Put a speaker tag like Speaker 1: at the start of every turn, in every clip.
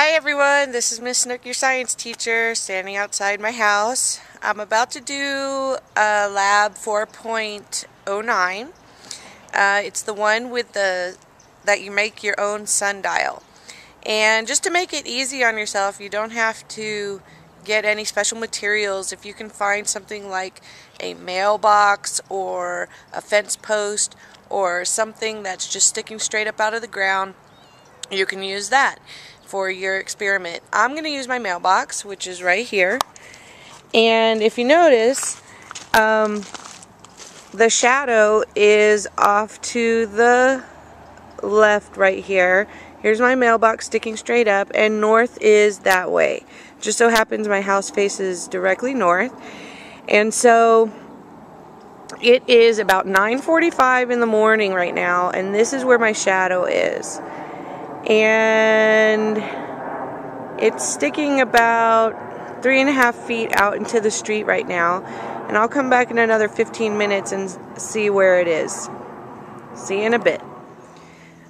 Speaker 1: Hi everyone, this is Miss Snook, your science teacher, standing outside my house. I'm about to do lab 4.09. It's the one with that you make your own sundial. And just to make it easy on yourself, you don't have to get any special materials. If you can find something like a mailbox or a fence post or something that's just sticking straight up out of the ground, you can use that for your experiment. I'm going to use my mailbox, which is right here. And if you notice, the shadow is off to the left right here. Here's my mailbox sticking straight up, and north is that way. Just so happens my house faces directly north. And so it is about 9:45 in the morning right now, and this is where my shadow is. And it's sticking about 3.5 feet out into the street right now, and I'll come back in another 15 minutes and see where it is. See you in a bit.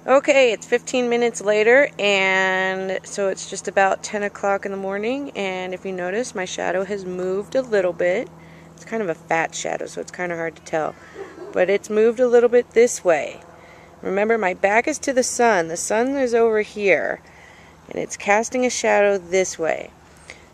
Speaker 1: Okay, it's 15 minutes later, and so it's just about 10 o'clock in the morning, and if you notice, my shadow has moved a little bit. It's kind of a fat shadow, so it's kind of hard to tell, but it's moved a little bit this way. Remember, my back is to the sun. The sun is over here, and it's casting a shadow this way.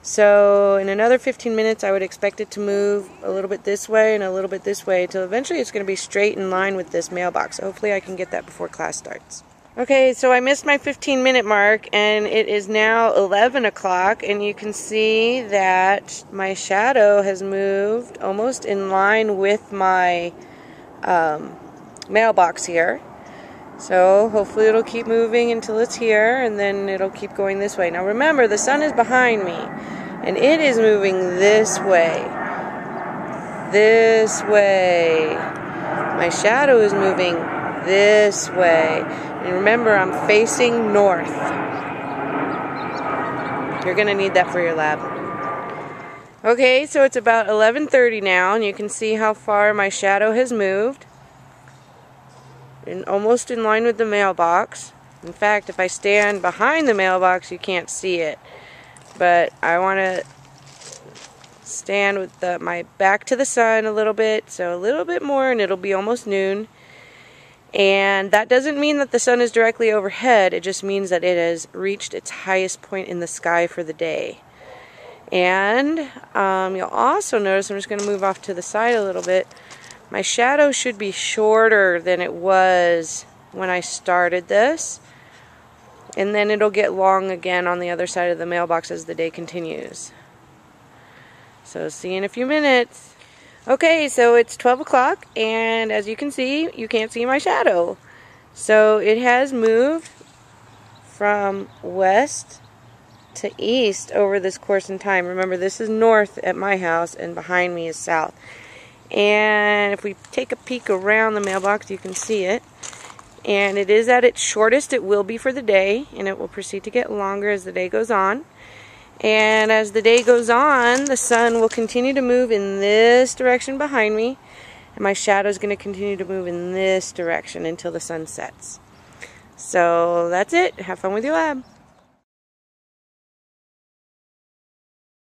Speaker 1: So in another 15 minutes, I would expect it to move a little bit this way and a little bit this way until eventually it's going to be straight in line with this mailbox. So hopefully I can get that before class starts. Okay, so I missed my 15-minute mark, and it is now 11 o'clock, and you can see that my shadow has moved almost in line with my mailbox here. So hopefully it'll keep moving until it's here, and then it'll keep going this way. Now remember, the sun is behind me, and it is moving this way. This way. My shadow is moving this way. And remember, I'm facing north. You're going to need that for your lab. Okay, so it's about 11:30 now, and you can see how far my shadow has moved. And almost in line with the mailbox. In fact, if I stand behind the mailbox, you can't see it. But I want to stand with my back to the sun a little bit, so a little bit more, and it'll be almost noon. And that doesn't mean that the sun is directly overhead, it just means that it has reached its highest point in the sky for the day. And you'll also notice, I'm just going to move off to the side a little bit, my shadow should be shorter than it was when I started this. And then it'll get long again on the other side of the mailbox as the day continues. So see you in a few minutes. Okay, so it's 12 o'clock, and as you can see, you can't see my shadow. So it has moved from west to east over this course in time. Remember, this is north at my house, and behind me is south. And if we take a peek around the mailbox, you can see it. And it is at its shortest it will be for the day, and it will proceed to get longer as the day goes on. And as the day goes on, the sun will continue to move in this direction behind me, and my shadow is going to continue to move in this direction until the sun sets. So that's it. Have fun with your lab.